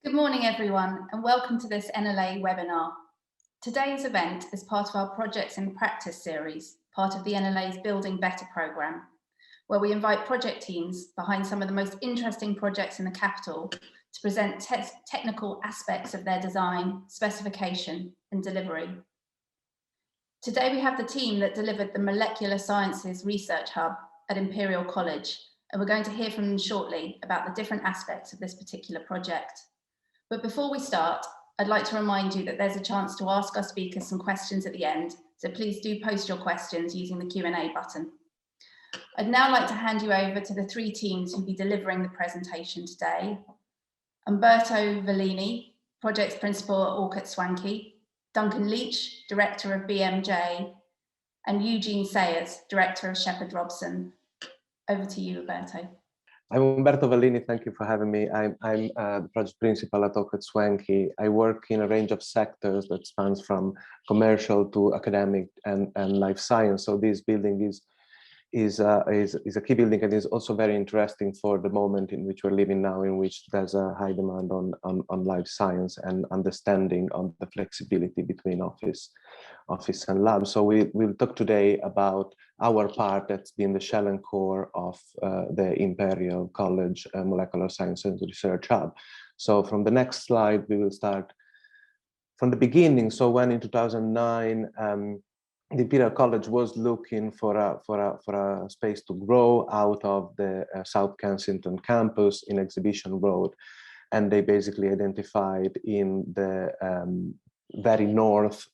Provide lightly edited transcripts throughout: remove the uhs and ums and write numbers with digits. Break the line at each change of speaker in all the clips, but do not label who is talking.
Good morning, everyone, and welcome to this NLA webinar. Today's event is part of our Projects in Practice series, part of the NLA's Building Better programme, where we invite project teams behind some of the most interesting projects in the capital to present technical aspects of their design, specification, and delivery. Today we have the team that delivered the Molecular Sciences Research Hub at Imperial College, and we're going to hear from them shortly about the different aspects of this particular project. But before we start, I'd like to remind you that there's a chance to ask our speakers some questions at the end, so please do post your questions using the Q&A button. I'd now like to hand you over to the three teams who'll be delivering the presentation today. Umberto Vellini, Projects Principal at Orchard Swankie, Duncan Leach, Director of BMJ, and Eugene Sayers, Director of Shepherd Robson. Over to you, Umberto.
I'm Umberto Vellini, thank you for having me. I'm the project principal at Orchard Swankie. I work in a range of sectors that spans from commercial to academic and life science. So this building is a key building, and is also very interesting for the moment in which we're living now, in which there's a high demand on life science and understanding of the flexibility between office and lab. So we'll talk today about our part that's been the shell and core of the Imperial College Molecular Sciences Research Hub. So from the next slide, we will start from the beginning. So when in 2009, the Imperial College was looking for a space to grow out of the South Kensington campus in Exhibition Road, and they basically identified in the very north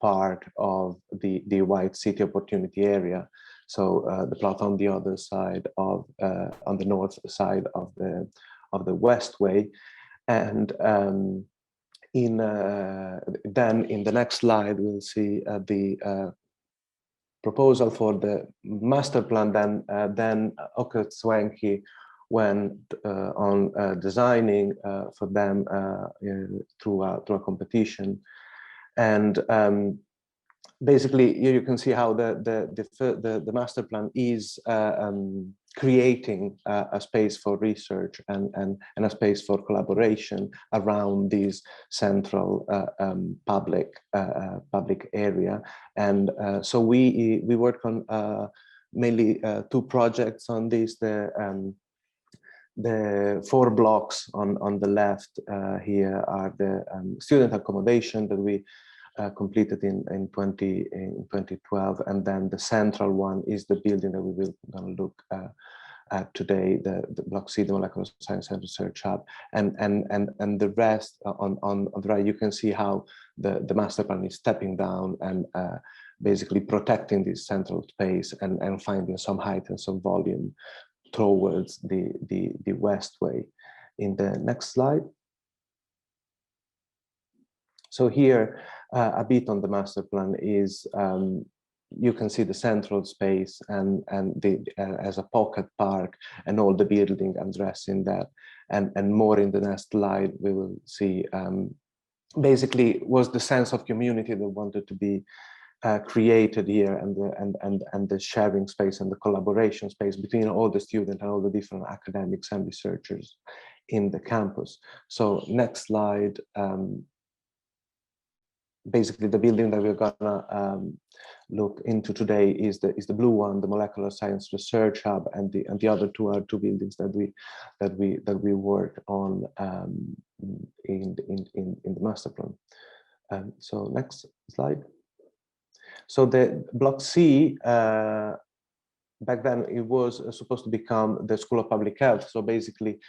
part of the White City Opportunity area. So the plot on the other side of on the north side of the Westway, and then in the next slide we'll see the proposal for the master plan. Then Orchard Swankie went on designing for them through a competition, and basically here you can see how the master plan is creating a space for research and a space for collaboration around this central public area. And so we work on mainly two projects on this. The 4 blocks on the left here are the student accommodation that we completed in 2012, and then the central one is the building that we will gonna look at today, the Block C, the Molecular Science and Research Hub, and the rest on the right. You can see how the master plan is stepping down and basically protecting this central space and finding some height and some volume towards the Westway. In the next slide. So here, a bit on the master plan is you can see the central space and as a pocket park and all the building addressing that, and more in the next slide we will see basically was the sense of community that wanted to be created here, and the sharing space and the collaboration space between all the students and all the different academics and researchers in the campus. So next slide. Basically, the building that we're gonna look into today is the blue one, the Molecular Science Research Hub, and the other two are two buildings that we worked on in the master plan. So next slide. So the Block C, back then it was supposed to become the School of Public Health. So basically,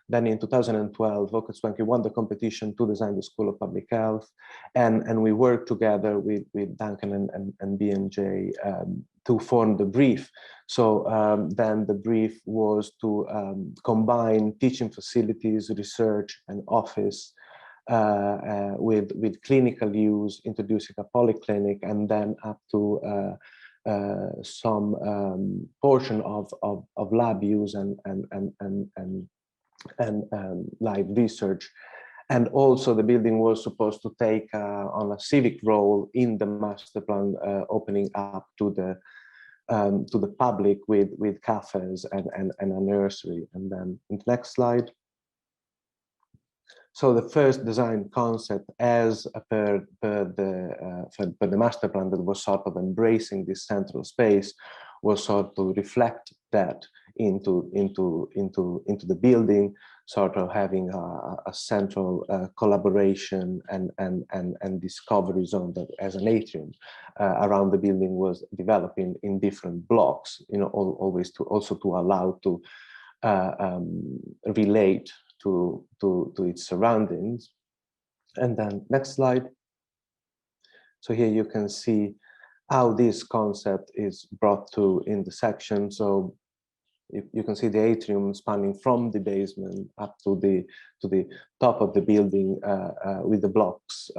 then in 2012, Orchard Swankie won the competition to design the School of Public Health, and we worked together with Duncan and BMJ to form the brief. So then the brief was to combine teaching facilities, research, and office with clinical use, introducing a polyclinic, and then up to some portion of lab use and live research. And also the building was supposed to take on a civic role in the master plan, opening up to the public with cafes and a nursery. And then in the next slide. So the first design concept, as per the master plan, that was sort of embracing this central space, was sort of reflect that into the building, sort of having a central collaboration and discovery zone that, as an atrium around the building, was developing in different blocks. Always to allow to relate to its surroundings. And then next slide. So here you can see how this concept is brought to in the section. So you can see the atrium spanning from the basement up to the top of the building with the blocks,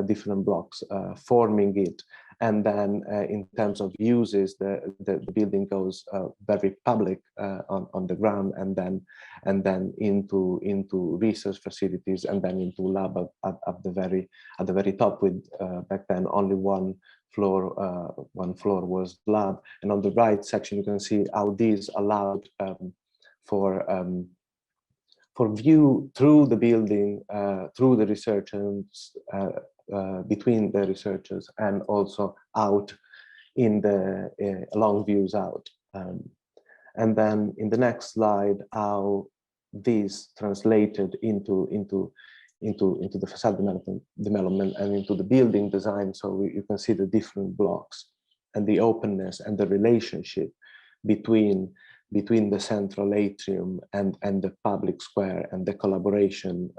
different blocks forming it. And then in terms of uses, the building goes very public on the ground, and then into research facilities, and then into lab at the very top, with back then only one floor was lab. And on the right section, you can see how these allowed for view through the building, through the researchers, between the researchers, and also out in the long views out. And then in the next slide, how these translated into the facade development and into the building design. So you can see the different blocks and the openness and the relationship between the central atrium and the public square, and the collaboration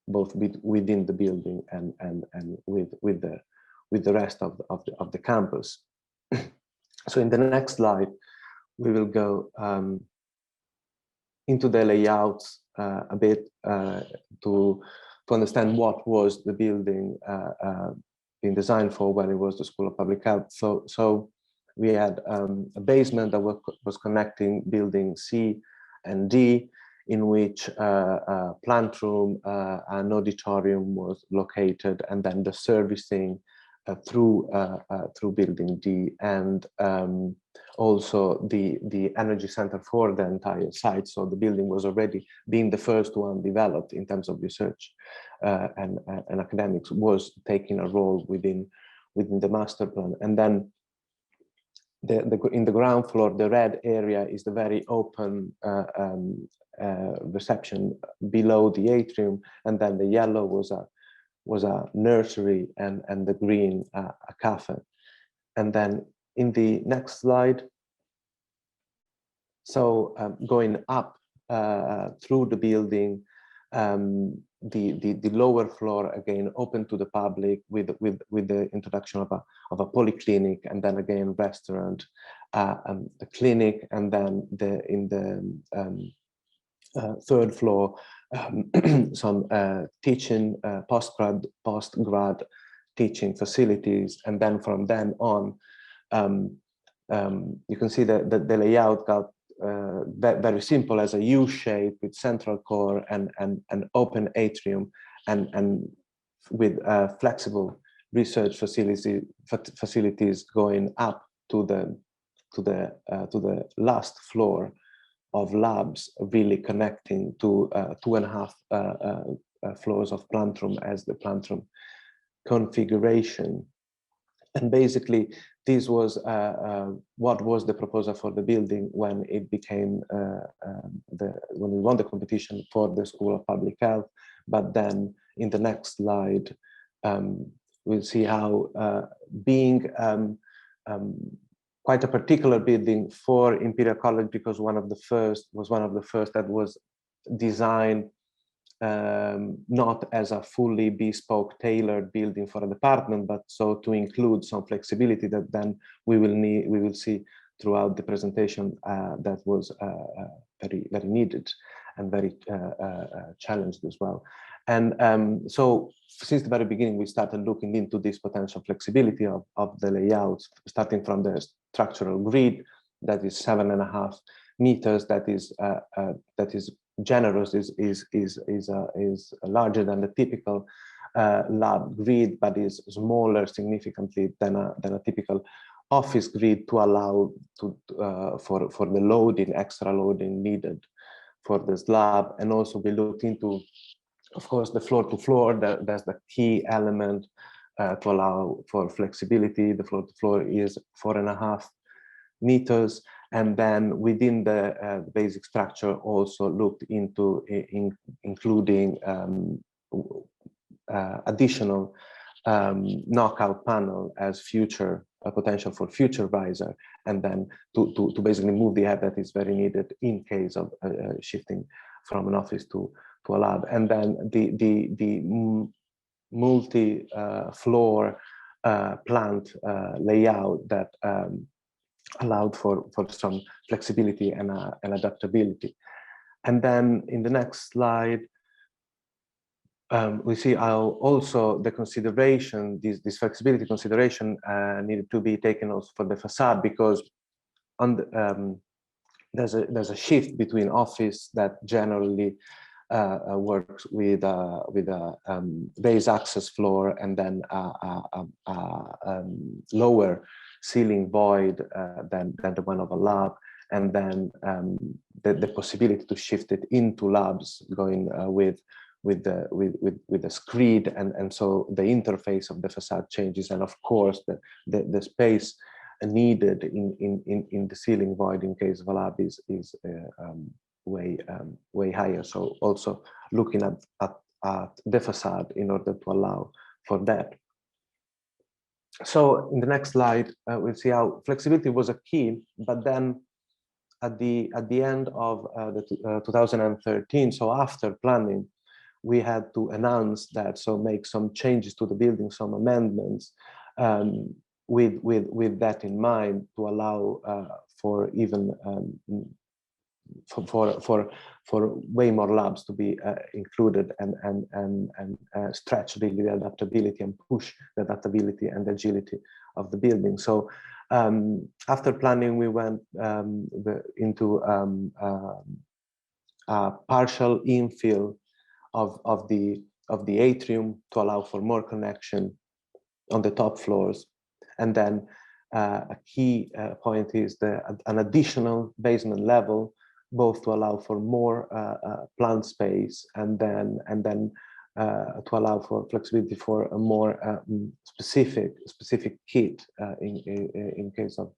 both within the building and with the rest of the campus. So in the next slide, we will go into the layouts a bit to understand what was the building being designed for when it was the School of Public Health. So we had a basement that was connecting building C and D, in which a plant room, an auditorium was located, and then the servicing through building D, and also the energy center for the entire site. So the building was already, being the first one developed in terms of research and academics, was taking a role within the master plan. And then in the ground floor, the red area is the very open reception below the atrium, and then the yellow was a nursery, and the green a cafe. And then in the next slide, so going up through the building, the lower floor again open to the public with the introduction of a polyclinic, and then again restaurant, a clinic, and then in the third floor some teaching postgrad teaching facilities. And then from then on, you can see that the layout got very simple, as a U shape with central core and an open atrium, and with flexible research facilities going up to the last floor of labs, really connecting to 2.5 floors of plant room as the plant room configuration. And basically, this was what was the proposal for the building when it became when we won the competition for the School of Public Health. But then in the next slide, we'll see how being quite a particular building for Imperial College, because one of the first that was designed not as a fully bespoke, tailored building for a department, but so to include some flexibility that then we will see throughout the presentation, that was very needed and very challenged as well. And so since the very beginning, we started looking into this potential flexibility of the layouts, starting from the structural grid that is 7.5 meters, that is generous, is larger than the typical lab grid, but is smaller significantly than a typical office grid, to allow for the loading, extra loading needed for this lab. And also we looked into Of course, the floor to floor, that's the key element to allow for flexibility. The floor to floor is 4.5 meters. And then within the basic structure also looked into including additional knockout panel as future potential for future riser, and then to basically move the air that is very needed in case of shifting from an office to a lab. And then the multi floor plant layout that allowed for some flexibility and adaptability. And then in the next slide, we see how also the consideration, this flexibility consideration needed to be taken also for the facade, because on the, there's a shift between office that generally works with a base access floor and then lower ceiling void than the one of a lab, and then the possibility to shift it into labs going with the screed, and so the interface of the facade changes, and of course the space needed in the ceiling void in case of a lab is way higher. So also looking at the facade in order to allow for that. So in the next slide, we'll see how flexibility was a key, but then at the end of 2013, so after planning, we had to announce that, so make some changes to the building, some amendments with that in mind, to allow for even for way more labs to be included and stretch really the adaptability and push the adaptability and agility of the building. So after planning, we went into a partial infill of the atrium to allow for more connection on the top floors. And then a key point is an additional basement level, both to allow for more plant space, and then to allow for flexibility for a more specific kit in case of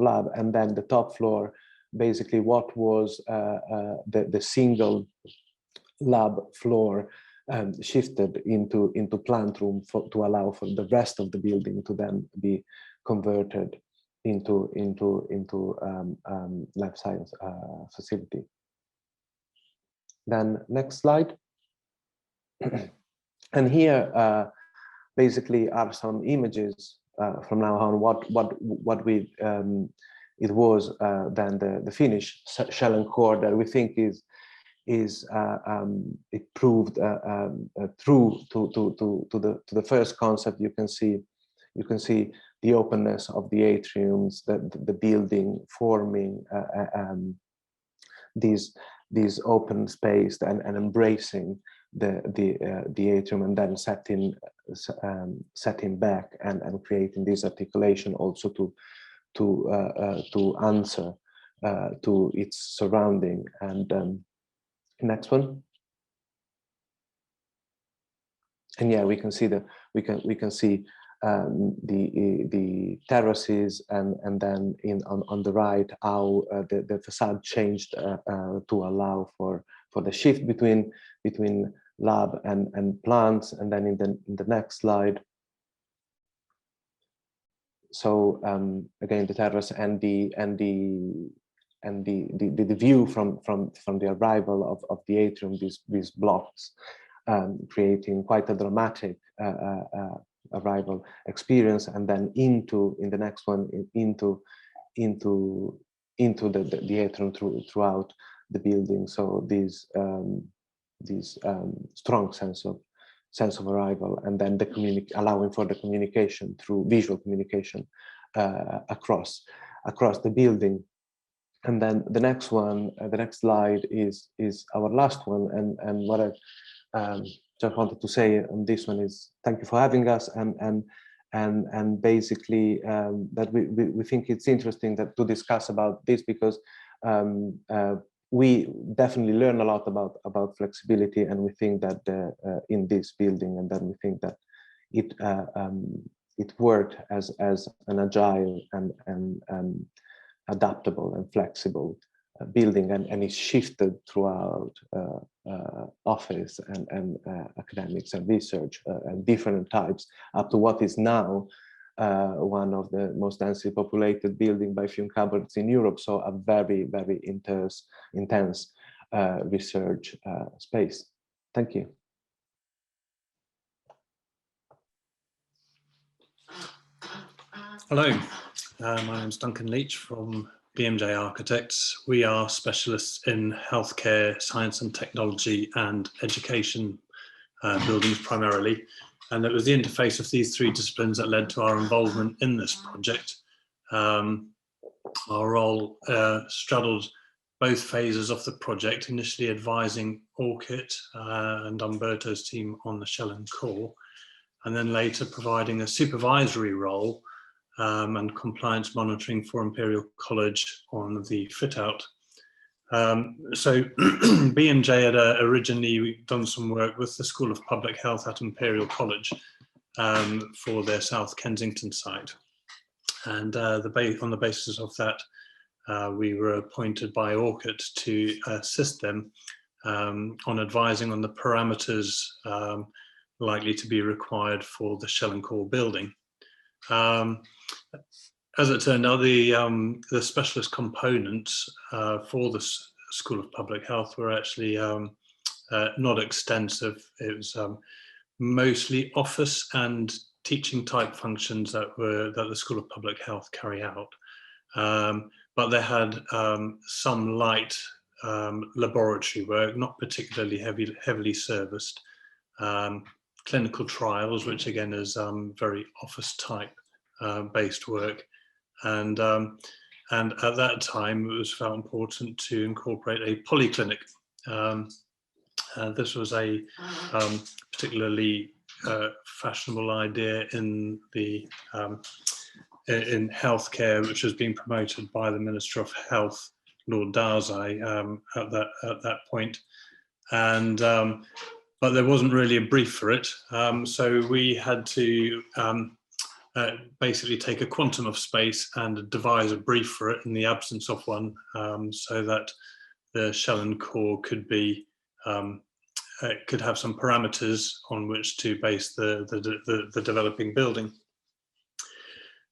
lab. And then the top floor, basically what was the single lab floor shifted into plant room to allow for the rest of the building to then be converted into life science facility. Then next slide. And here basically are some images from now on what we it was then the finished shell and core that we think is it proved true to the first concept. You can see the openness of the atriums, the building forming these open space and embracing the atrium, and then setting back and creating this articulation also to answer to its surrounding. And next one. And yeah, we can see the terraces, and then on the right how the facade changed to allow for the shift between lab and plants. And then in the next slide, so again the terrace and the view from the arrival of the atrium, these blocks, creating quite a dramatic arrival experience, and then in the next one into the atrium throughout the building. So these strong sense of arrival, and then allowing for the communication through visual communication across the building. And then the next one, the next slide is our last one, and what I just wanted to say on this one is thank you for having us, and basically that we think it's interesting to discuss about this, because we definitely learn a lot about flexibility, and we think that in this building, and then we think that it worked as an agile and adaptable and flexible building, and it shifted throughout office and academics and research and different types, up to what is now one of the most densely populated building by fume cupboards in Europe. So a very, very intense research space. Thank you.
Hello, my name is Duncan Leach from BMJ Architects. We are specialists in healthcare, science and technology and education buildings primarily. And it was the interface of these three disciplines that led to our involvement in this project. Our role straddled both phases of the project, initially advising Orchid and Umberto's team on the shell and core, and then later providing a supervisory role and compliance monitoring for Imperial College on the fit out. So BMJ had originally done some work with the School of Public Health at Imperial College for their South Kensington site. And on the basis of that, we were appointed by Orchid to assist them on advising on the parameters likely to be required for the shell and core building. As it turned out, the specialist components for the School of Public Health were actually not extensive. It was mostly office and teaching type functions that the School of Public Health carry out. But they had some light laboratory work, not particularly heavily serviced. Clinical trials, which again is very office type based work, and at that time it was felt important to incorporate a polyclinic. This was a particularly fashionable idea in healthcare, which was being promoted by the Minister of Health, Lord Darzai, at that point, and but there wasn't really a brief for it, so we had to basically take a quantum of space and devise a brief for it in the absence of one, so that the shell and core could be could have some parameters on which to base the developing building.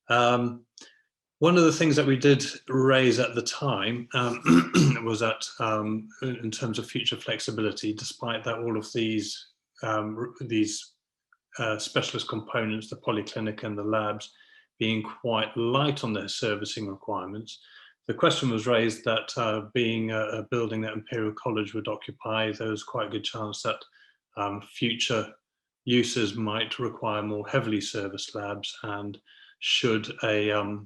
One of the things that we did raise at the time was that in terms of future flexibility, despite that all of these specialist components, the polyclinic and the labs, being quite light on their servicing requirements, the question was raised that being a building that Imperial College would occupy, there was quite a good chance that future users might require more heavily serviced labs, and should a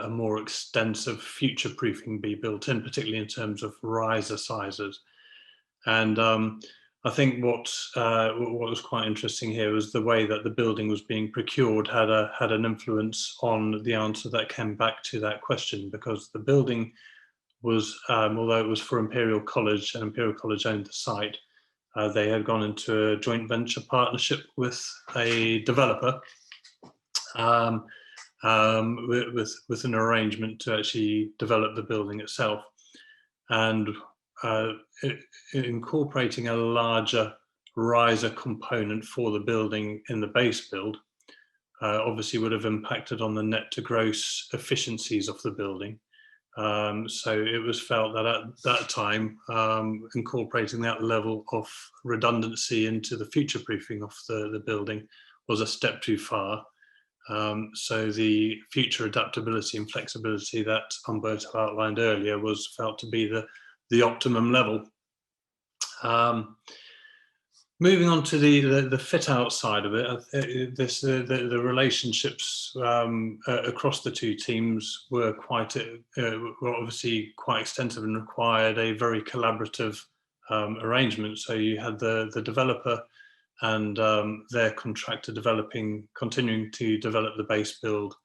more extensive future proofing be built in, particularly in terms of riser sizes. And I think what was quite interesting here was the way that the building was being procured had an influence on the answer that came back to that question, because the building was, although it was for Imperial College and Imperial College owned the site, they had gone into a joint venture partnership with a developer, with an arrangement to actually develop the building itself, and incorporating a larger riser component for the building in the base build obviously would have impacted on the net to gross efficiencies of the building. So it was felt that at that time, incorporating that level of redundancy into the future proofing of the building was a step too far. So the future adaptability and flexibility that Umberto outlined earlier was felt to be the optimum level. Moving on to the fit out side of it, the relationships across the two teams were were obviously quite extensive and required a very collaborative arrangement. So you had the developer and their contractor continuing to develop the base build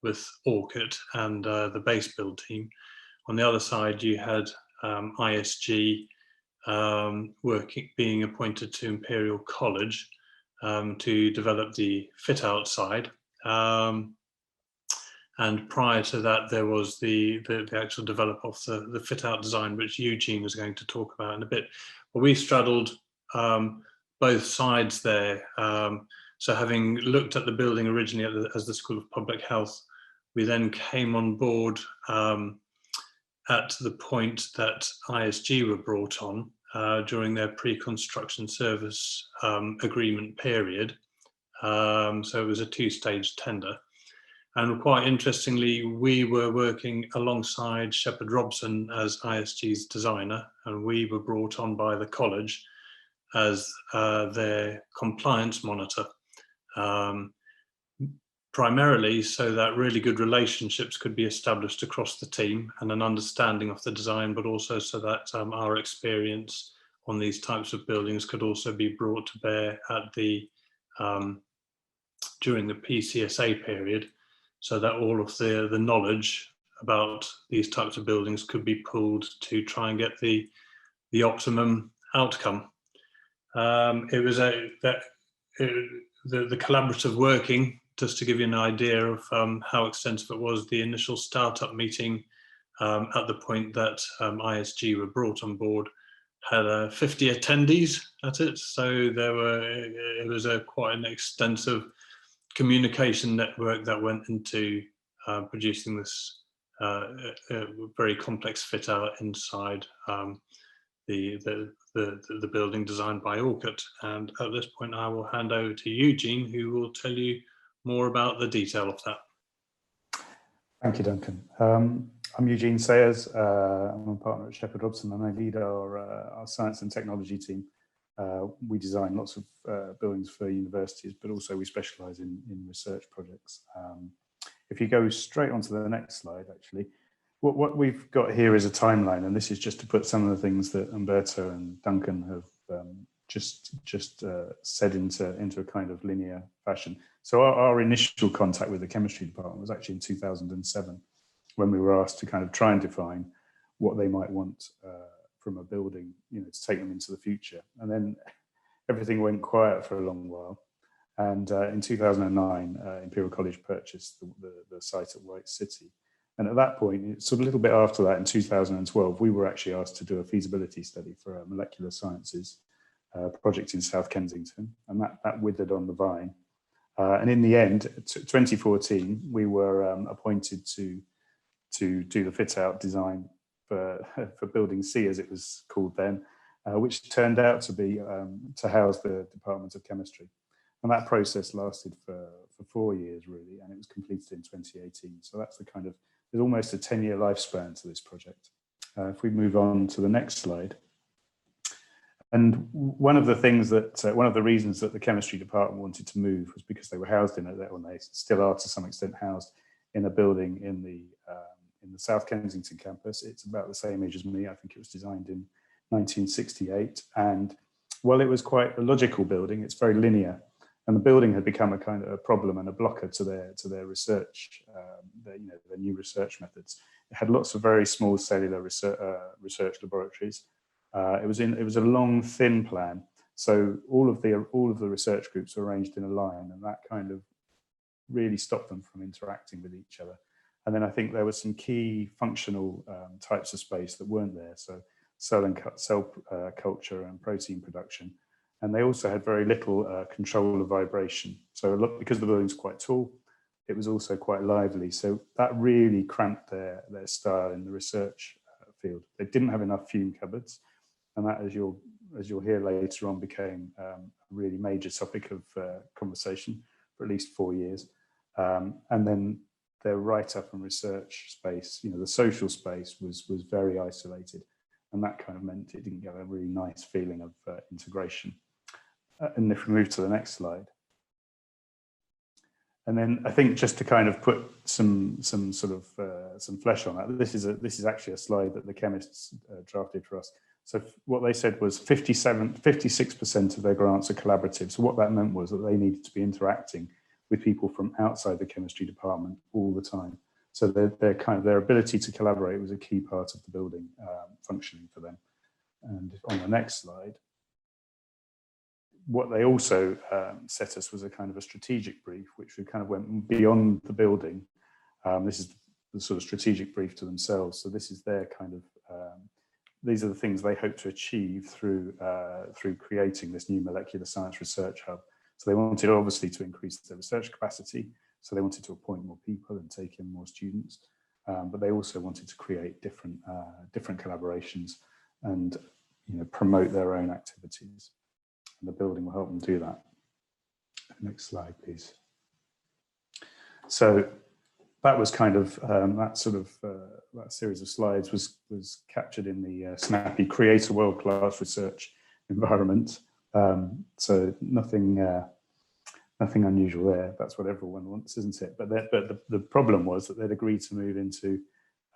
with Orchid and the base build team. On the other side, you had ISG being appointed to Imperial College to develop the fit-out side. And prior to that, there was the actual develop of the fit-out design, which Eugene was going to talk about in a bit. But we straddled both sides there. So having looked at the building originally as the School of Public Health, we then came on board at the point that ISG were brought on during their pre-construction service agreement period. So it was a two-stage tender. And quite interestingly, we were working alongside Shepherd Robson as ISG's designer, and we were brought on by the college as their compliance monitor, primarily so that really good relationships could be established across the team and an understanding of the design, but also so that our experience on these types of buildings could also be brought to bear at the during the PCSA period, so that all of the knowledge about these types of buildings could be pooled to try and get the optimum outcome. It was the collaborative working, just to give you an idea of how extensive it was. The initial startup meeting at the point that ISG were brought on board had 50 attendees at it, so it was quite an extensive communication network that went into producing this very complex fit out inside the building designed by Orchid. And at this point, I will hand over to Eugene, who will tell you more about the detail of that.
Thank you, Duncan. I'm Eugene Sayers. I'm a partner at Shepherd Robson, and I lead our science and technology team. We design lots of buildings for universities, but also we specialise in research projects. If you go straight onto the next slide, actually, what we've got here is a timeline, and this is just to put some of the things that Umberto and Duncan have just said into a kind of linear fashion. So our initial contact with the chemistry department was actually in 2007, when we were asked to kind of try and define what they might want from a building, to take them into the future. And then everything went quiet for a long while. And in 2009, Imperial College purchased the site at White City. And at that point, sort of a little bit after that, in 2012, we were actually asked to do a feasibility study for a molecular sciences project in South Kensington, and that withered on the vine. And in the end, 2014, we were appointed to do the fit-out design for Building C, as it was called then, which turned out to be to house the Department of Chemistry. And that process lasted for 4 years, really, and it was completed in 2018. So that's there's almost a 10-year lifespan to this project. If we move on to the next slide. And one of the reasons that the chemistry department wanted to move was because they were housed and they still are to some extent housed in a building in the South Kensington campus. It's about the same age as me. I think it was designed in 1968. And while it was quite a logical building, it's very linear. And the building had become a kind of a problem and a blocker to their research, their new research methods. It had lots of very small cellular research laboratories. It was a long, thin plan. So all of the research groups were arranged in a line, and that kind of really stopped them from interacting with each other. And then I think there were some key functional types of space that weren't there. So cell culture and protein production. And they also had very little control of vibration. So because the building's quite tall, it was also quite lively. So that really cramped their style in the research field. They didn't have enough fume cupboards. And that, as you'll hear later on, became a really major topic of conversation for at least 4 years. And then their write-up and research space, the social space was very isolated. And that kind of meant it didn't get a really nice feeling of integration. And if we move to the next slide. And then I think just to kind of put some flesh on that, this is actually a slide that the chemists drafted for us. So what they said was 56% of their grants are collaborative. So what that meant was that they needed to be interacting with people from outside the chemistry department all the time. So their ability to collaborate was a key part of the building functioning for them. And on the next slide, what they also set us was a kind of a strategic brief, which we kind of went beyond the building. This is the sort of strategic brief to themselves. So this is their kind of, these are the things they hope to achieve through creating this new molecular science research hub. So they wanted obviously to increase their research capacity. So they wanted to appoint more people and take in more students, but they also wanted to create different collaborations and promote their own activities. And the building will help them do that. Next slide, please. So that was kind of that series of slides was captured in the snappy create a world-class research environment. So nothing unusual there. That's what everyone wants, isn't it? But the problem was that they'd agreed to move into,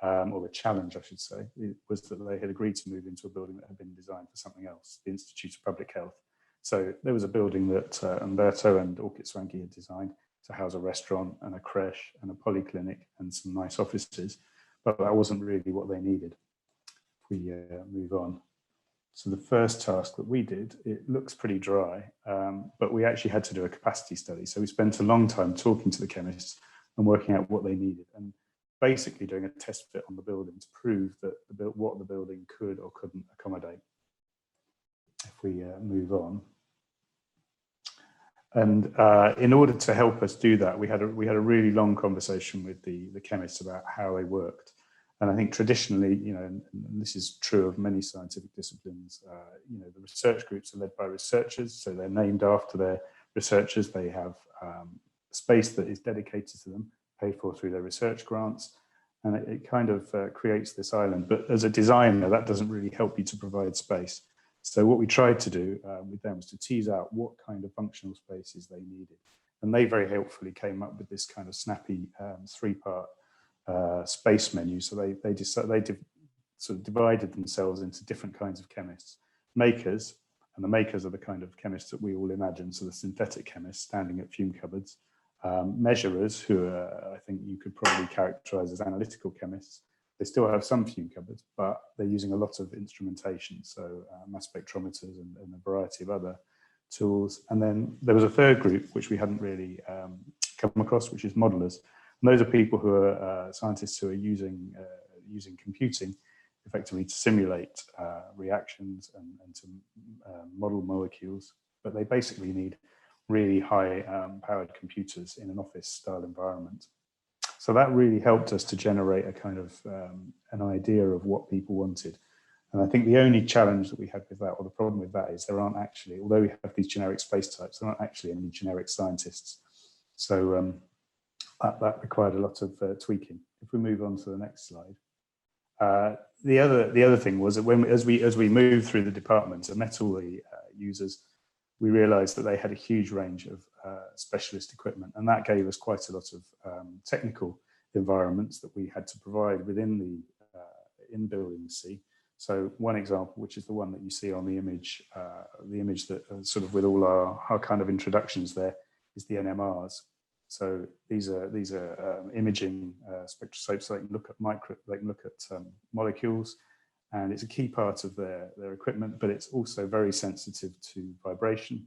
or the challenge, I should say, was that they had agreed to move into a building that had been designed for something else, the Institute of Public Health. So there was a building that Umberto and Orchid Swanky had designed to house a restaurant and a creche and a polyclinic and some nice offices, but that wasn't really what they needed. If we move on. So the first task that we did, it looks pretty dry, but we actually had to do a capacity study. So we spent a long time talking to the chemists and working out what they needed and basically doing a test fit on the building to prove that what the building could or couldn't accommodate. If we move on. And in order to help us do that, we had a really long conversation with the chemists about how they worked. And I think traditionally, and this is true of many scientific disciplines, the research groups are led by researchers, so they're named after their researchers. They have space that is dedicated to them, paid for through their research grants, and it kind of creates this island. But as a designer, that doesn't really help you to provide space. So what we tried to do with them was to tease out what kind of functional spaces they needed. And they very helpfully came up with this kind of snappy three-part space menu. So they sort of divided themselves into different kinds of chemists. Makers, and the makers are the kind of chemists that we all imagine, so the synthetic chemists standing at fume cupboards. Measurers, who I think you could probably characterize as analytical chemists. They still have some fume cupboards, but they're using a lot of instrumentation, so mass spectrometers and a variety of other tools. And then there was a third group, which we hadn't really come across, which is modelers. And those are people who are scientists who are using computing effectively to simulate reactions and to model molecules, but they basically need really high powered computers in an office style environment. So that really helped us to generate a kind of an idea of what people wanted. And I think the only challenge that we had with that, or the problem with that, is there aren't actually, although we have these generic space types, there aren't actually any generic scientists. So that required a lot of tweaking. If we move on to the next slide. The other thing was that as we moved through the departments and met all the users, we realized that they had a huge range of specialist equipment, and that gave us quite a lot of technical environments that we had to provide within the in-building C. So one example, which is the one that you see on the image that sort of with all our kind of introductions there, is the NMRs. So these are imaging spectroscopes. So they can look at molecules, and it's a key part of their equipment, but it's also very sensitive to vibration,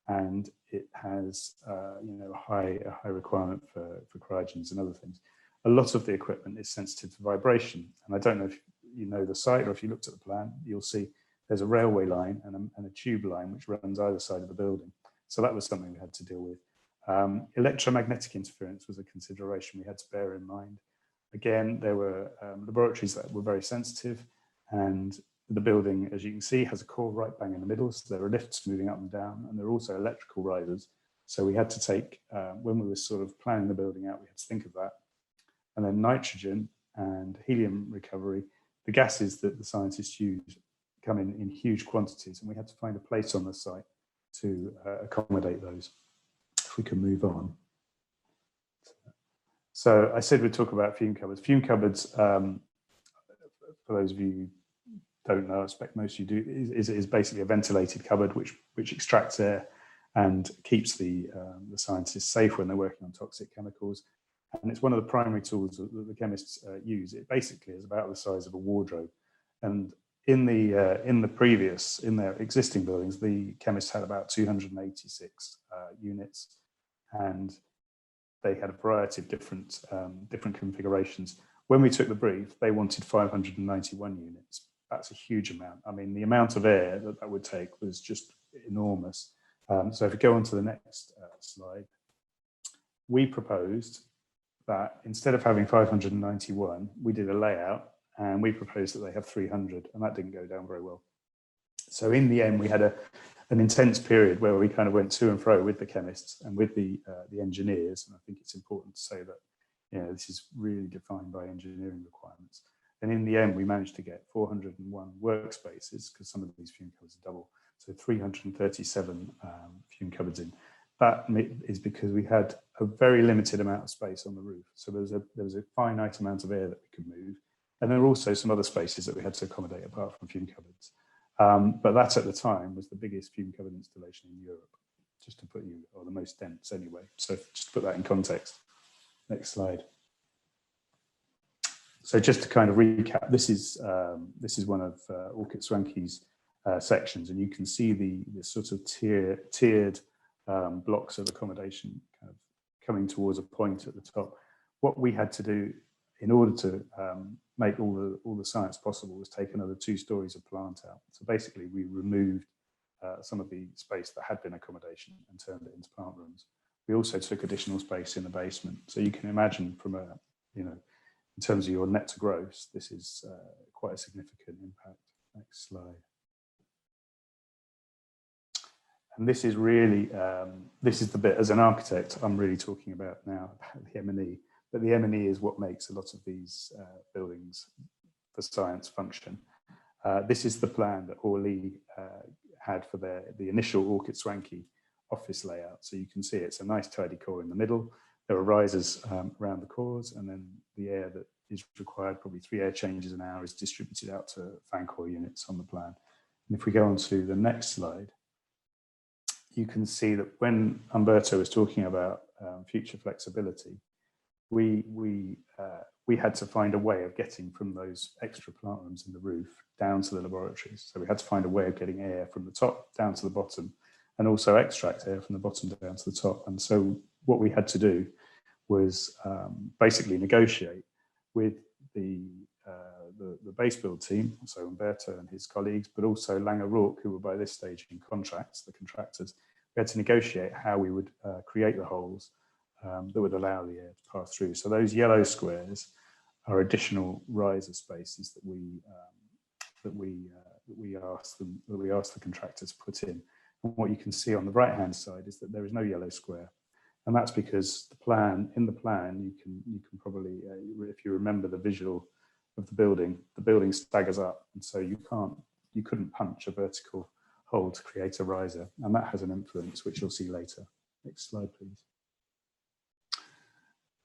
and it has a high requirement for cryogens and other things. A lot of the equipment is sensitive to vibration, and I don't know if you know the site or if you looked at the plan, you'll see there's a railway line and a tube line which runs either side of the building. So that was something we had to deal with. Electromagnetic interference was a consideration we had to bear in mind. Again, there were laboratories that were very sensitive, and the building, as you can see, has a core right bang in the middle, so there are lifts moving up and down, and there are also electrical risers. So we had to take, when we were sort of planning the building out, we had to think of that. And then nitrogen and helium recovery, the gases that the scientists use come in huge quantities, and we had to find a place on the site to accommodate those. If we can move on. So I said we'd talk about fume cupboards. Fume cupboards, for those of you who don't know, I expect most of you do, is basically a ventilated cupboard which extracts air and keeps the scientists safe when they're working on toxic chemicals. And it's one of the primary tools that the chemists use. It basically is about the size of a wardrobe. And in their existing buildings, the chemists had about 286 units, and they had a variety of different configurations. When we took the brief, they wanted 591 units. That's a huge amount. I mean, the amount of air that would take was just enormous. So if we go on to the next slide, we proposed that instead of having 591, we did a layout, and we proposed that they have 300, and that didn't go down very well. So in the end, we had an intense period where we kind of went to and fro with the chemists and with the engineers. And I think it's important to say that, you know, this is really defined by engineering requirements. And in the end, we managed to get 401 workspaces, because some of these fume cupboards are double. So 337 fume cupboards in. That is because we had a very limited amount of space on the roof. So there was a finite amount of air that we could move. And there were also some other spaces that we had to accommodate apart from fume cupboards. But that at the time was the biggest fume cupboard installation in Europe, just to put you, or the most dense anyway. So just to put that in context. Next slide. So just to kind of recap, this is one of Orchid Swanky's sections, and you can see the sort of tiered blocks of accommodation kind of coming towards a point at the top. What we had to do in order to make all the science possible was take another 2 stories of plant out. So basically we removed some of the space that had been accommodation and turned it into plant rooms. We also took additional space in the basement. So you can imagine from a, you know, in terms of your net to gross, this is quite a significant impact. Next slide. And this is really, this is the bit, as an architect, I'm really talking about now, about the M&E. But the M&E is what makes a lot of these buildings for science function. This is the plan that Orly had for the initial Orchid Swanky office layout. So you can see it's a nice tidy core in the middle. There are risers around the cores, and then the air that is required, probably 3 air changes an hour, is distributed out to fan core units on the plan. And if we go on to the next slide, you can see that when Umberto was talking about future flexibility, we had to find a way of getting from those extra plant rooms in the roof down to the laboratories. So we had to find a way of getting air from the top down to the bottom, and also extract air from the bottom down to the top. And so what we had to do was basically negotiate with the base build team, so Umberto and his colleagues, but also Lang O'Rourke, who were by this stage in contracts, the contractors. We had to negotiate how we would create the holes that would allow the air to pass through. So those yellow squares are additional riser spaces that we asked the contractors to put in. And what you can see on the right hand side is that there is no yellow square, and that's because in the plan you can probably, if you remember the visual of the building staggers up, and so you couldn't punch a vertical hole to create a riser, and that has an influence which you'll see later. Next slide, please.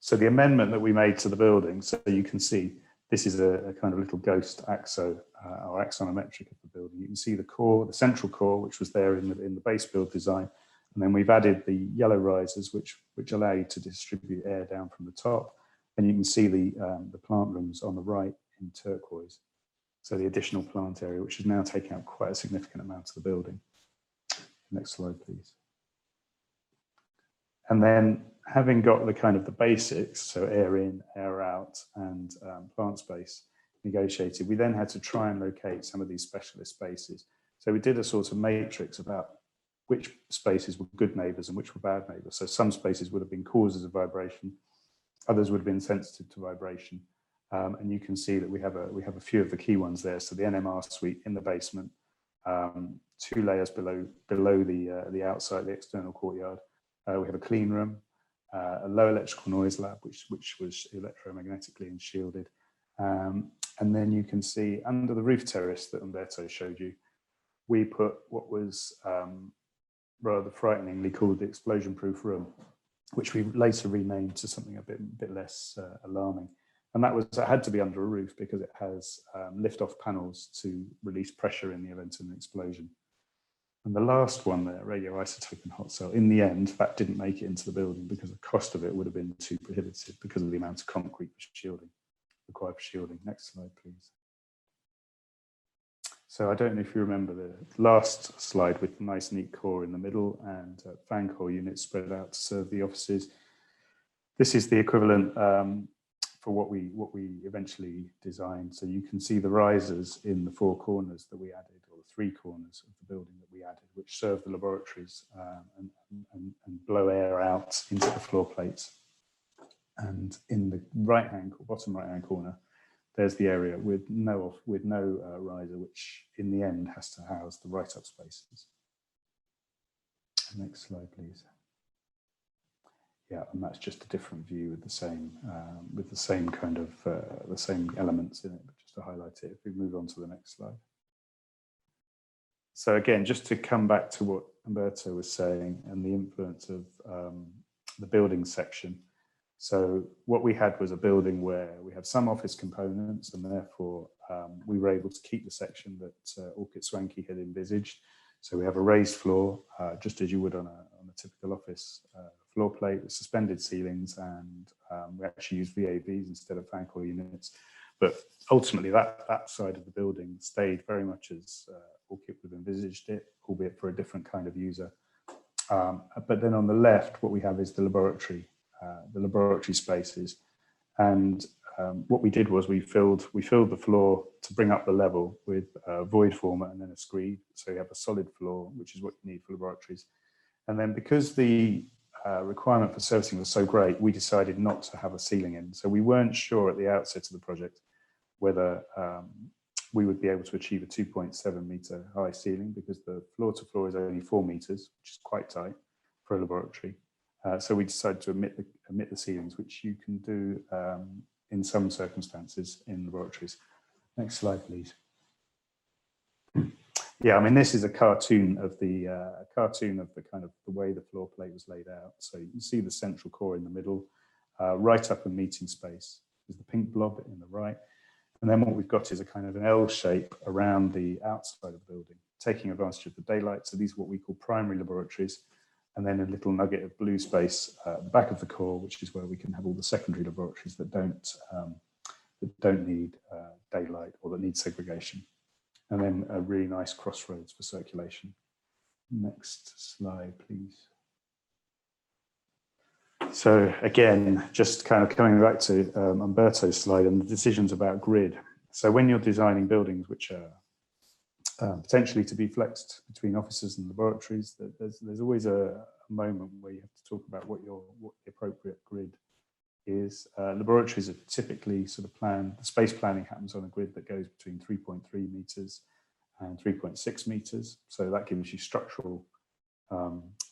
So the amendment that we made to the building, so you can see this is a kind of little ghost axo or axonometric of the building. You can see the core, the central core, which was there in the base build design, and then we've added the yellow risers, which allow you to distribute air down from the top, and you can see the plant rooms on the right in turquoise. So the additional plant area, which is now taking up quite a significant amount of the building. Next slide, please. And then having got the kind of the basics, so air in, air out, and plant space negotiated, we then had to try and locate some of these specialist spaces. So we did a sort of matrix about which spaces were good neighbours and which were bad neighbours. So some spaces would have been causes of vibration, others would have been sensitive to vibration. And you can see that we have a few of the key ones there. So the NMR suite in the basement, 2 layers below the outside, the external courtyard. We have a clean room, a low electrical noise lab, which was electromagnetically shielded. And then you can see under the roof terrace that Umberto showed you, we put what was rather frighteningly called the explosion-proof room, which we later renamed to something a bit less alarming. And that had to be under a roof because it has lift-off panels to release pressure in the event of an explosion. And the last one there, radioisotope and hot cell, in the end, that didn't make it into the building because the cost of it would have been too prohibitive because of the amount of concrete for shielding, required for shielding. Next slide, please. So I don't know if you remember the last slide with nice neat core in the middle and fan core units spread out to serve the offices. This is the equivalent for what we eventually designed. So you can see the risers in the four corners that we added, or the three corners of the building that we added, which serve the laboratories and blow air out into the floor plates. And in the bottom right hand corner, there's the area with no riser, which in the end has to house the write-up spaces. Next slide, please. Yeah, and that's just a different view with the same kind of the same elements in it, but just to highlight it. If we move on to the next slide. So again, just to come back to what Umberto was saying and the influence of the building section. So what we had was a building where we have some office components, and therefore we were able to keep the section that Orchid Swankie had envisaged. So we have a raised floor, just as you would on a typical office floor plate with suspended ceilings, and we actually use VAVs instead of fan core units. But ultimately that side of the building stayed very much as Orchid would have envisaged it, albeit for a different kind of user. But then on the left, what we have is the laboratory spaces. And what we did was we filled the floor to bring up the level with a void former and then a screed. So you have a solid floor, which is what you need for laboratories. And then because the requirement for servicing was so great, we decided not to have a ceiling in. So we weren't sure at the outset of the project whether we would be able to achieve a 2.7 meter high ceiling, because the floor to floor is only 4 meters, which is quite tight for a laboratory. So we decided to omit the ceilings, which you can do in some circumstances in laboratories. Next slide, please. Yeah, I mean, this is a cartoon of the kind of the way the floor plate was laid out. So you can see the central core in the middle, right up a meeting space is the pink blob in the right. And then what we've got is a kind of an L shape around the outside of the building, taking advantage of the daylight. So these are what we call primary laboratories. And then a little nugget of blue space at the back of the core, which is where we can have all the secondary laboratories that don't need daylight or that need segregation. And then a really nice crossroads for circulation. Next slide, please. So again, just kind of coming back to Umberto's slide and the decisions about grid. So when you're designing buildings which are potentially to be flexed between offices and laboratories, there's always a moment where you have to talk about what the appropriate grid is. Laboratories are typically sort of planned, the space planning happens on a grid that goes between 3.3 meters and 3.6 meters. So that gives you structural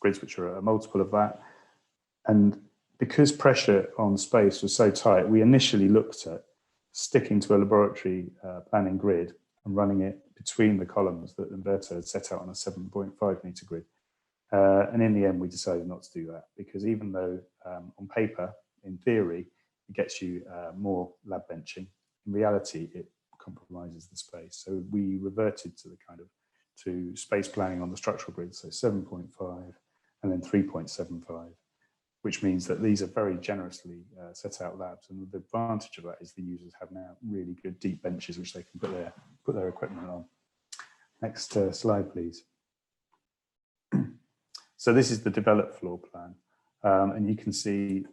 grids which are a multiple of that. And because pressure on space was so tight, we initially looked at sticking to a laboratory planning grid and running it between the columns that Umberto had set out on a 7.5 meter grid. And in the end, we decided not to do that, because even though on paper, in theory, it gets you more lab benching, in reality, it compromises the space. So we reverted to to space planning on the structural grid, so 7.5 and then 3.75, which means that these are very generously set out labs. And the advantage of that is the users have now really good deep benches which they can put their equipment on. Next slide, please. So this is the developed floor plan. And you can see,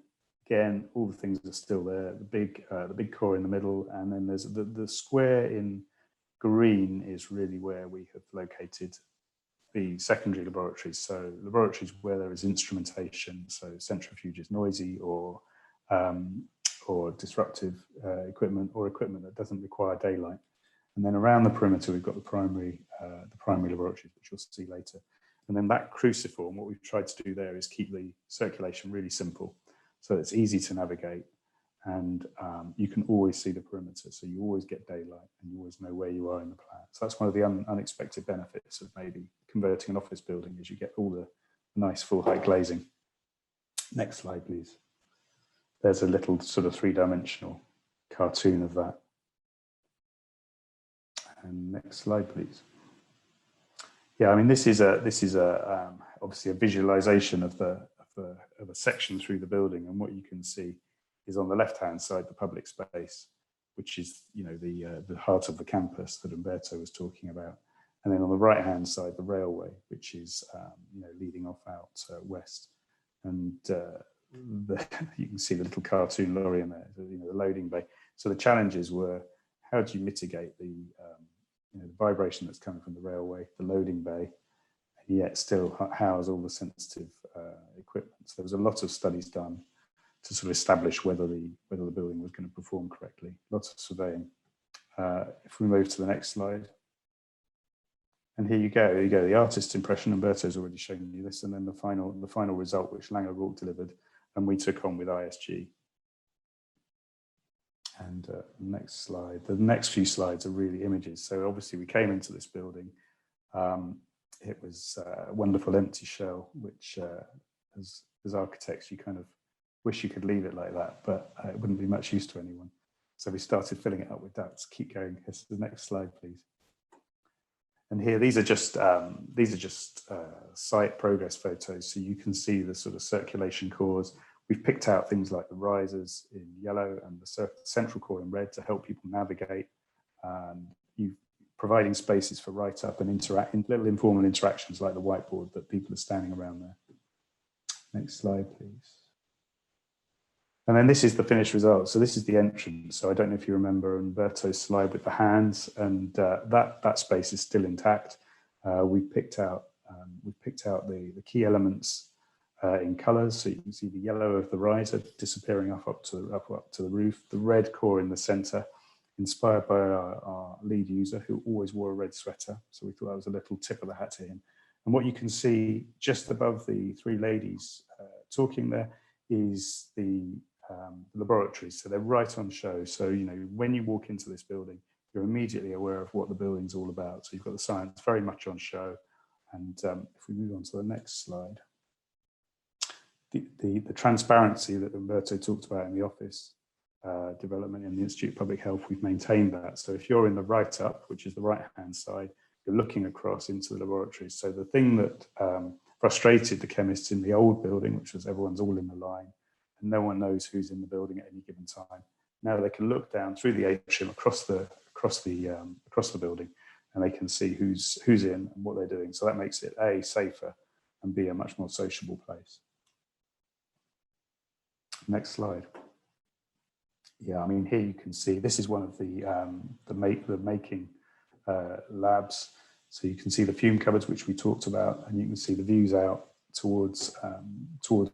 again, all the things are still there. The big core in the middle, and then there's the square in green is really where we have located the secondary laboratories. So laboratories where there is instrumentation, so centrifuges, noisy or disruptive equipment, or equipment that doesn't require daylight. And then around the perimeter, we've got the primary laboratories, which you'll see later. And then that cruciform, what we've tried to do there is keep the circulation really simple, so it's easy to navigate, and you can always see the perimeter, so you always get daylight and you always know where you are in the plan. So that's one of the unexpected benefits of maybe converting an office building, is you get all the nice full height glazing. Next slide, please. There's a little sort of 3-dimensional cartoon of that. And next slide, please. Yeah, I mean, this is obviously a visualization of a section through the building, and what you can see is on the left-hand side the public space, which is the heart of the campus that Umberto was talking about, and then on the right-hand side the railway, which is leading off out west, and you can see the little cartoon lorry in there, the loading bay. So the challenges were, how do you mitigate the vibration that's coming from the railway, the loading bay, and yet still house all the sensitive equipment. So there was a lot of studies done to sort of establish whether the building was going to perform correctly. Lots of surveying. If we move to the next slide. And here you go, the artist's impression. Umberto's already shown you this, and then the final result, which Langer Rourke delivered, and we took on with ISG. And next slide. The next few slides are really images. So obviously we came into this building. It was a wonderful empty shell, which as architects, you kind of wish you could leave it like that, but it wouldn't be much use to anyone. So we started filling it up with ducts. Keep going. Yes, the next slide, please. And here, these are just site progress photos. So you can see the sort of circulation cores. We've picked out things like the risers in yellow and the central core in red to help people navigate. You providing spaces for write-up and little informal interactions like the whiteboard that people are standing around there. Next slide, please. And then this is the finished result. So this is the entrance. So I don't know if you remember Umberto's slide with the hands, and that space is still intact. We picked out the key elements in colours. So you can see the yellow of the riser disappearing up to the roof, the red core in the centre, inspired by our lead user, who always wore a red sweater. So we thought that was a little tip of the hat to him. And what you can see just above the three ladies talking there is the laboratories. So they're right on show. So, when you walk into this building, you're immediately aware of what the building's all about. So you've got the science very much on show. And if we move on to the next slide, the transparency that Umberto talked about in the office development in the Institute of Public Health, we've maintained that. So if you're in the write-up, which is the right-hand side, you're looking across into the laboratories. So the thing that frustrated the chemists in the old building, which was everyone's all in the line, and no one knows who's in the building at any given time. Now they can look down through the atrium across the building, and they can see who's in and what they're doing. So that makes it A, safer, and B, a much more sociable place. Next slide. Yeah, I mean, here you can see this is one of the making labs. So you can see the fume cupboards, which we talked about, and you can see the views out towards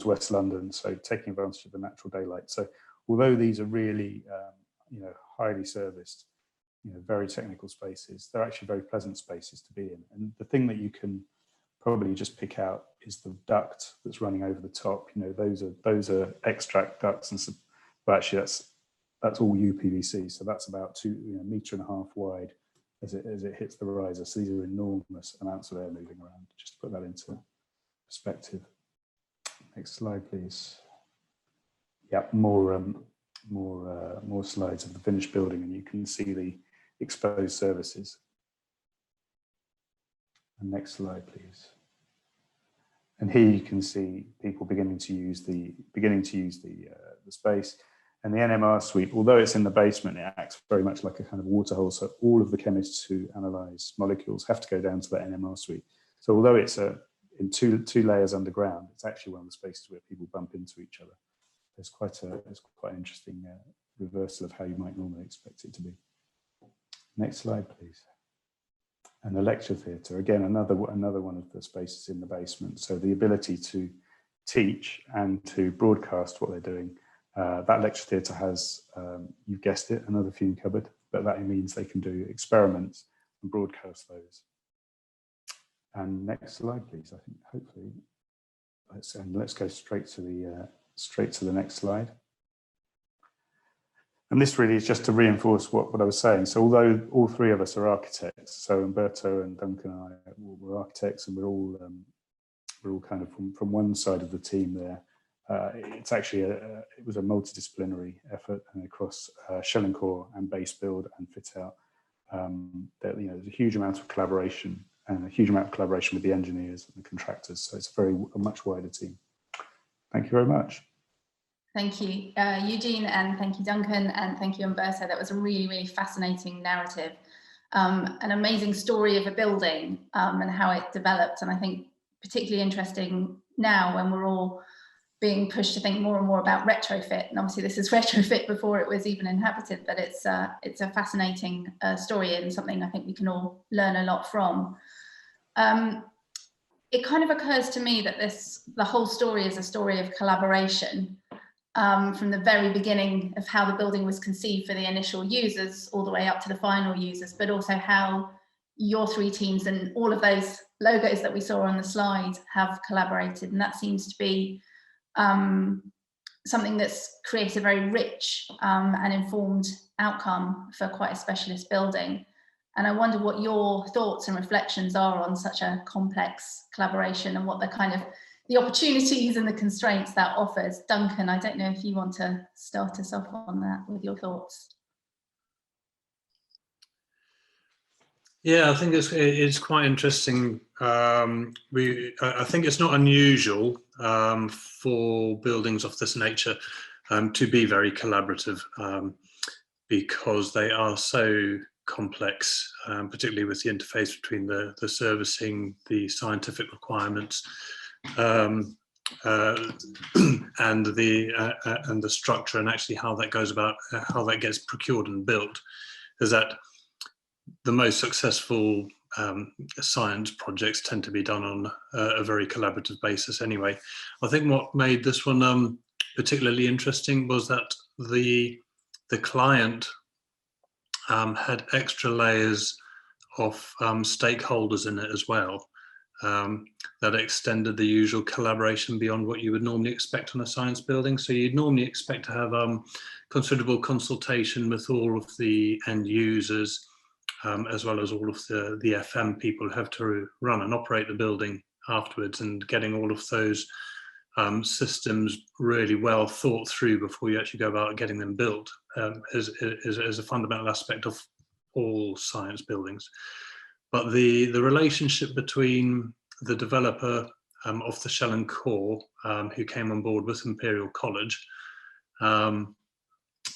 West London. So taking advantage of the natural daylight. So although these are really highly serviced, very technical spaces, they're actually very pleasant spaces to be in. And the thing that you can probably just pick out is the duct that's running over the top. Those are extract ducts, and but actually that's all UPVC. So that's about 2.5 meters wide as it hits the riser. So these are enormous amounts of air moving around. Just to put that into perspective. Next slide, please. Yeah, more slides of the finished building, and you can see the exposed services. And next slide, please. And here you can see people beginning to use the space. And the NMR suite, although it's in the basement, it acts very much like a kind of waterhole. So all of the chemists who analyze molecules have to go down to that NMR suite. So although it's in two layers underground, it's actually one of the spaces where people bump into each other. It's quite an interesting reversal of how you might normally expect it to be. Next slide, please. And the lecture theatre, again, another one of the spaces in the basement. So the ability to teach and to broadcast what they're doing. That lecture theatre has, you've guessed it, another fume cupboard, but that means they can do experiments and broadcast those. And next slide, please. I think hopefully, let's go straight to the next slide. And this really is just to reinforce what I was saying. So although all three of us are architects, so Umberto and Duncan and I were architects, and we're all kind of from one side of the team there. It's actually it was a multidisciplinary effort, and across shell and core and base build and fit out. There's a huge amount of collaboration and a huge amount of collaboration with the engineers and the contractors. So it's a much wider team. Thank you very much.
Thank you, Eugene, and thank you, Duncan, and thank you, Umberto. That was a really, really fascinating narrative, an amazing story of a building and how it developed. And I think particularly interesting now when we're all being pushed to think more and more about retrofit. And obviously this is retrofit before it was even inhabited, but it's a fascinating story and something I think we can all learn a lot from. It kind of occurs to me that the whole story is a story of collaboration from the very beginning of how the building was conceived for the initial users all the way up to the final users, but also how your three teams and all of those logos that we saw on the slide have collaborated. And that seems to be something that's created a very rich and informed outcome for quite a specialist building. And I wonder what your thoughts and reflections are on such a complex collaboration and what the kind of the opportunities and the constraints that offers. Duncan, I don't know if you want to start us off on that with your thoughts.
Yeah, I think it's quite interesting. I think it's not unusual for buildings of this nature to be very collaborative because they are so complex, particularly with the interface between the servicing, the scientific requirements, and the structure, and actually how that goes about, how that gets procured and built. Is that the most successful science projects tend to be done on a very collaborative basis anyway. I think what made this one particularly interesting was that the client had extra layers of stakeholders in it as well, that extended the usual collaboration beyond what you would normally expect on a science building. So you'd normally expect to have considerable consultation with all of the end users, as well as all of the FM people who have to run and operate the building afterwards, and getting all of those systems really well thought through before you actually go about getting them built is a fundamental aspect of all science buildings. But the relationship between the developer of the shell and core, who came on board with Imperial College,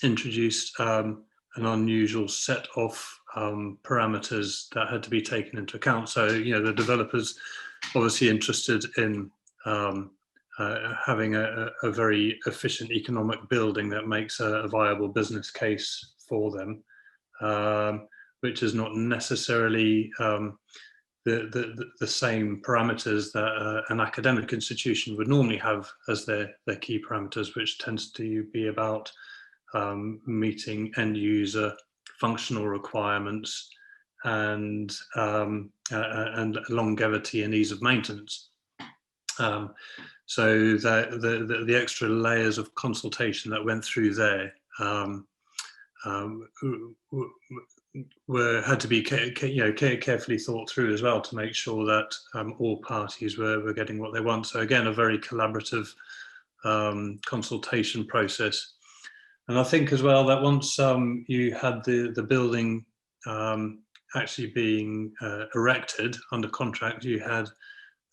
introduced an unusual set of parameters that had to be taken into account. So, you know, the developers obviously interested in having a very efficient economic building that makes a viable business case for them, which is not necessarily the same parameters that an academic institution would normally have as their key parameters, which tends to be about meeting end user functional requirements and longevity and ease of maintenance. So the extra layers of consultation that went through there had to be carefully thought through as well, to make sure that all parties were getting what they want. So again, a very collaborative consultation process. And I think as well that once you had the building actually being erected under contract, you had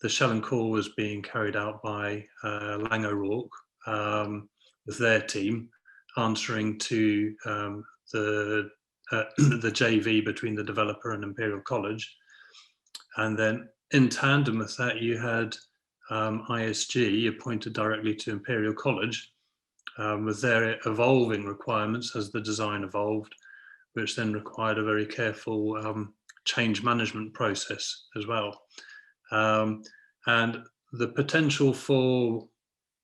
the shell and core was being carried out by Lang O'Rourke with their team, answering to the JV between the developer and Imperial College. And then in tandem with that, you had ISG appointed directly to Imperial College with their evolving requirements as the design evolved, which then required a very careful change management process as well. And the potential for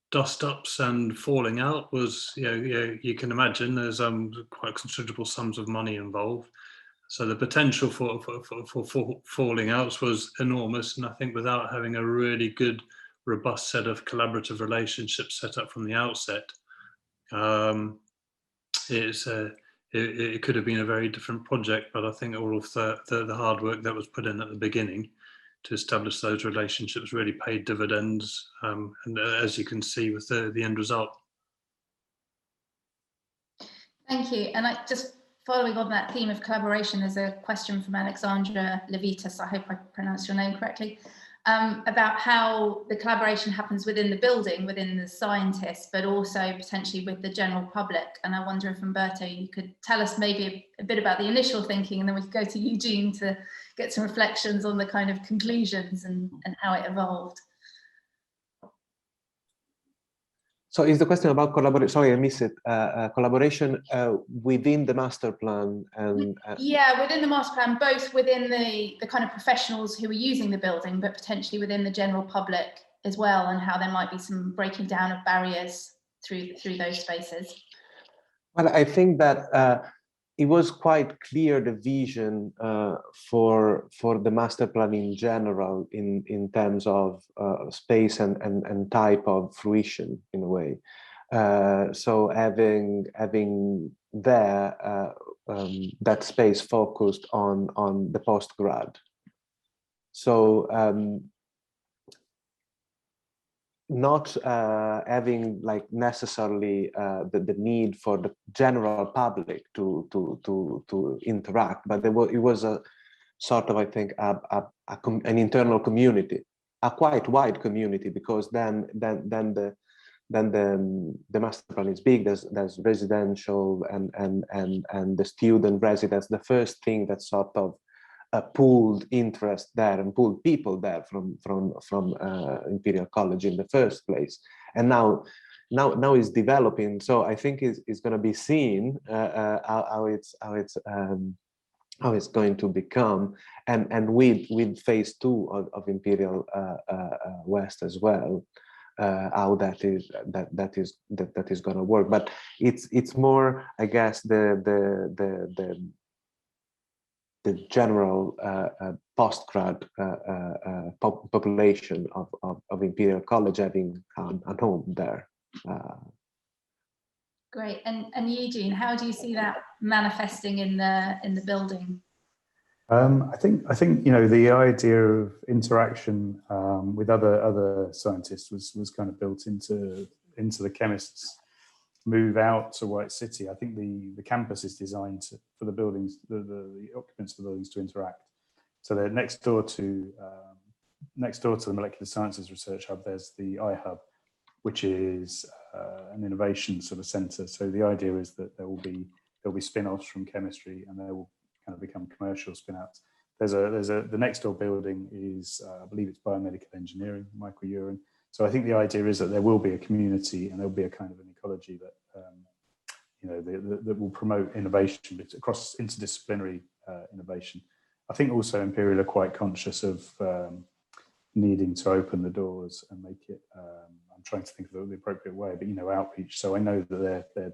dust ups and falling out was, you can imagine there's quite considerable sums of money involved. So the potential for falling outs was enormous. And I think without having a really good, robust set of collaborative relationships set up from the outset, it could have been a very different project. But I think all of the hard work that was put in at the beginning to establish those relationships really paid dividends, and as you can see with the end result.
Thank you. And following on that theme of collaboration, there's a question from Alexandra Levitas, I hope I pronounced your name correctly, about how the collaboration happens within the building, within the scientists, but also potentially with the general public. And I wonder if, Umberto, you could tell us maybe a bit about the initial thinking, and then we could go to Eugene to get some reflections on the kind of conclusions and how it evolved.
So is the question about collaboration? Sorry, I missed it. Collaboration within the master plan and
yeah, within the master plan, both within the kind of professionals who are using the building, but potentially within the general public as well, and how there might be some breaking down of barriers through those spaces.
Well, I think that it was quite clear the vision for the master plan in general in terms of space and type of fruition in a way. So having there that space focused on the postgrad. So not having like necessarily the need for the general public to interact, but it was a sort of, I think, an internal community, a quite wide community, because then the master plan is big. There's residential and the student residence. The first thing that sort of pooled interest there and pooled people there from Imperial College in the first place, and now it's developing. So I think it's going to be seen how it's going to become, and with phase 2 of Imperial West as well, how that is going to work. But it's more, I guess, the general postgrad population of Imperial College having a home there.
Great, and Eugene, how do you see that manifesting in the building?
I think the idea of interaction with other scientists was kind of built into the chemists' move out to White City. I think the campus is designed for the buildings, the occupants of the buildings to interact. So they're next door to the Molecular Sciences Research Hub. There's the iHub, which is an innovation sort of centre. So the idea is that there'll be spin-offs from chemistry, and they will kind of become commercial spin-outs. The next door building is I believe it's biomedical engineering, microurine. So I think the idea is that there will be a community, and there'll be a kind of an ecology that that will promote innovation across interdisciplinary innovation. I think also Imperial are quite conscious of needing to open the doors and make it. I'm trying to think of the appropriate way, but outreach. So I know that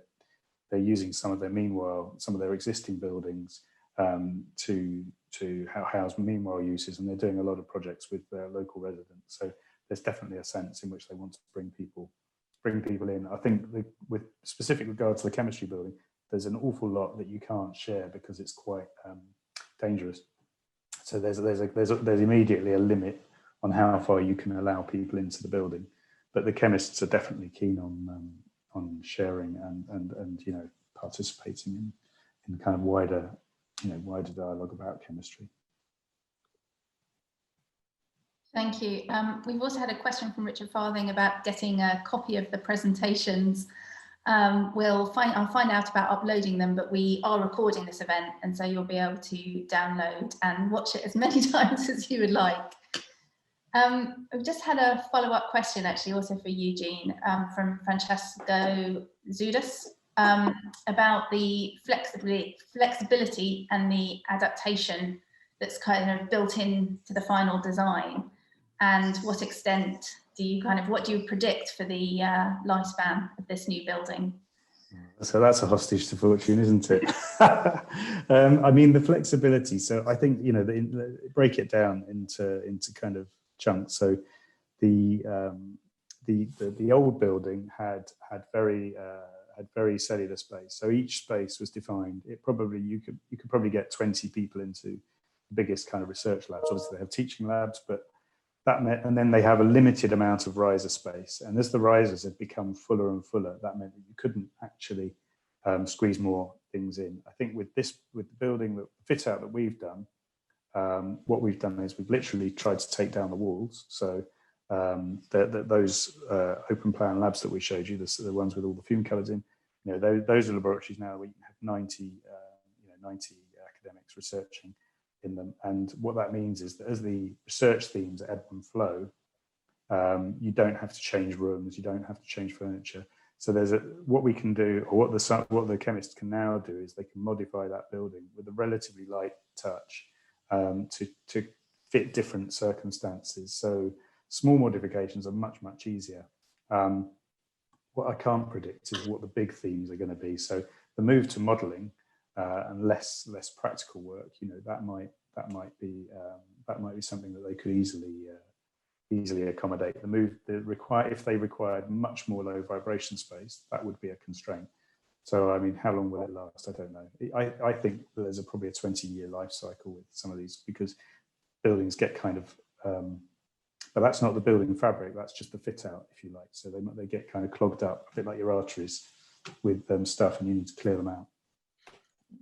they're using some of their existing buildings to house meanwhile uses, and they're doing a lot of projects with their local residents. So there's definitely a sense in which they want to bring people in. I think with specific regard to the chemistry building, there's an awful lot that you can't share because it's quite dangerous. So there's immediately a limit on how far you can allow people into the building, but the chemists are definitely keen on sharing and participating in kind of wider dialogue about chemistry.
Thank you. We've also had a question from Richard Farthing about getting a copy of the presentations. I'll find out about uploading them, but we are recording this event, and so you'll be able to download and watch it as many times as you would like. We've just had a follow-up question, actually, also for Eugene, from Francesco Zudas, about the flexibility and the adaptation that's kind of built into the final design, and what extent what do you predict for the lifespan of this new building?
So that's a hostage to fortune, isn't it? I mean, the flexibility. So I think break it down into kind of chunks. So the old building had very cellular space. So each space was defined. You could probably get 20 people into the biggest kind of research labs. Obviously, they have teaching labs, but that meant, and then they have a limited amount of riser space. And as the risers had become fuller and fuller, that meant that you couldn't actually squeeze more things in. I think with the building, the fit out that we've done, what we've done is we've literally tried to take down the walls. So those open plan labs that we showed you, the ones with all the fume colours in, those are laboratories now where you can have 90 academics researching in them. And what that means is that as the research themes ebb and flow, you don't have to change rooms, you don't have to change furniture. So what we can do, or what the chemists can now do, is they can modify that building with a relatively light touch to fit different circumstances. So small modifications are much, much easier. What I can't predict is what the big themes are going to be. So the move to modelling and less practical work, that might be something that they could easily accommodate. If they required much more low vibration space, that would be a constraint. So I mean, how long will it last? I don't know. I think there's probably a 20-year life cycle with some of these, because buildings get kind of but that's not the building fabric, that's just the fit out, if you like. So they get kind of clogged up, a bit like your arteries, with stuff, and you need to clear them out.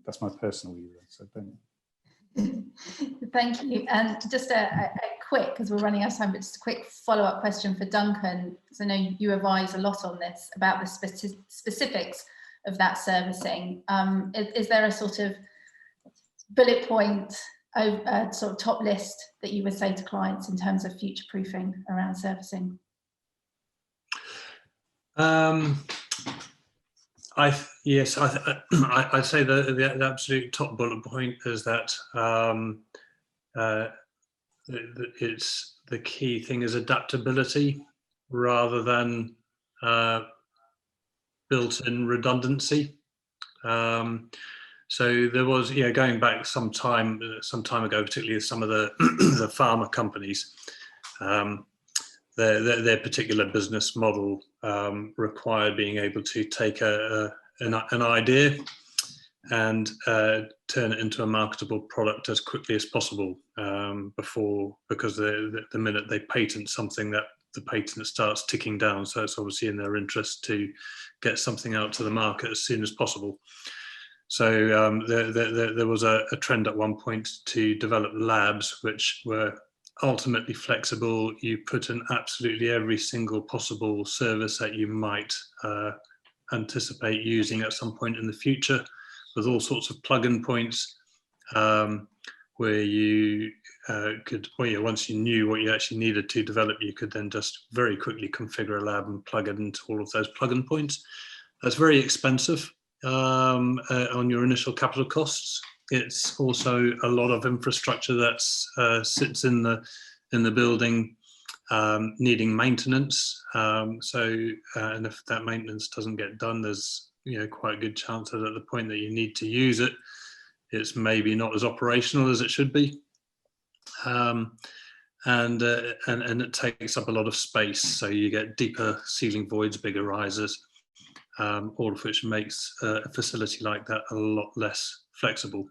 That's my personal view, so don't.
Thank you. And just a quick, because we're running out of time, but just a quick follow-up question for Duncan, because I know you advise a lot on this, about the specifics of that servicing. Is there a sort of bullet point, sort of top list that you would say to clients in terms of future proofing around servicing?
I'd say the absolute top bullet point is that it's the key thing is adaptability rather than built-in redundancy. So there was, going back some time ago, particularly some of the the pharma companies, their particular business model required being able to take an idea and turn it into a marketable product as quickly as possible because the minute they patent something, that the patent starts ticking down. So it's obviously in their interest to get something out to the market as soon as possible. So there was a trend at one point to develop labs which were ultimately flexible. You put in absolutely every single possible service that you might anticipate using at some point in the future, with all sorts of plug-in points where you could, once you knew what you actually needed to develop, you could then just very quickly configure a lab and plug it into all of those plug-in points. That's very expensive on your initial capital costs. It's also a lot of infrastructure that sits in the building needing maintenance. And if that maintenance doesn't get done, there's quite a good chance that at the point that you need to use it, it's maybe not as operational as it should be. And it takes up a lot of space. So you get deeper ceiling voids, bigger risers, all of which makes a facility like that a lot less flexible.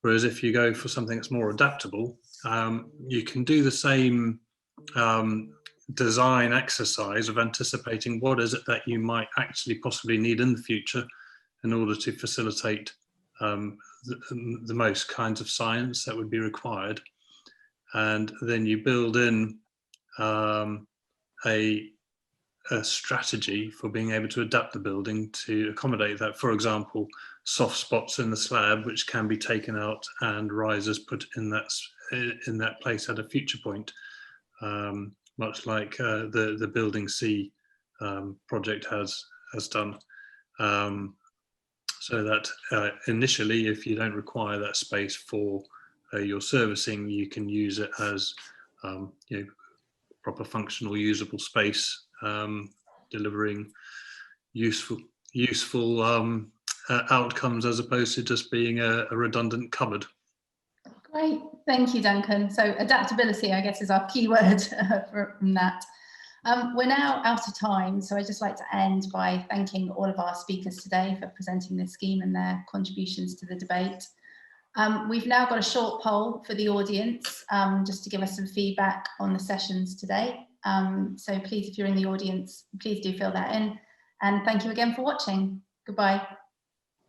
Whereas if you go for something that's more adaptable, you can do the same design exercise of anticipating what is it that you might actually possibly need in the future in order to facilitate the most kinds of science that would be required. And then you build in a strategy for being able to adapt the building to accommodate that. For example, soft spots in the slab which can be taken out and risers put in that place at a future point, much like the Building C project has done. So that initially, if you don't require that space for your servicing, you can use it as proper functional usable space, delivering useful outcomes as opposed to just being a redundant cupboard.
Great, thank you, Duncan. So adaptability, I guess, is our key word from that. We're now out of time, so I'd just like to end by thanking all of our speakers today for presenting this scheme and their contributions to the debate. We've now got a short poll for the audience, just to give us some feedback on the sessions today. So please, if you're in the audience, please do fill that in. And thank you again for watching. Goodbye.